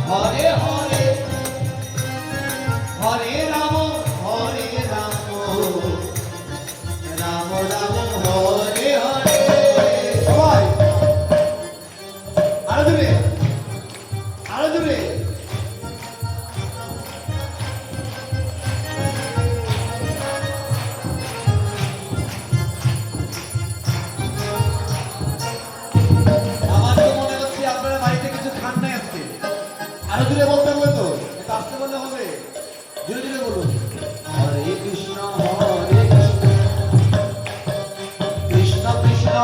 হরে হরে হরে রাম রাম রাম হরে হরে। সবাই আরো দূরে আরো দূরে। আমার তো মনে হচ্ছে আপনারা বাড়িতে কিছু খান নাই আজকে। আরো দূরে বলতে হবে তো, এটা আসতে বললে হবে। ধীরে ধীরে বলুন। হরে কৃষ্ণ কৃষ্ণ কৃষ্ণ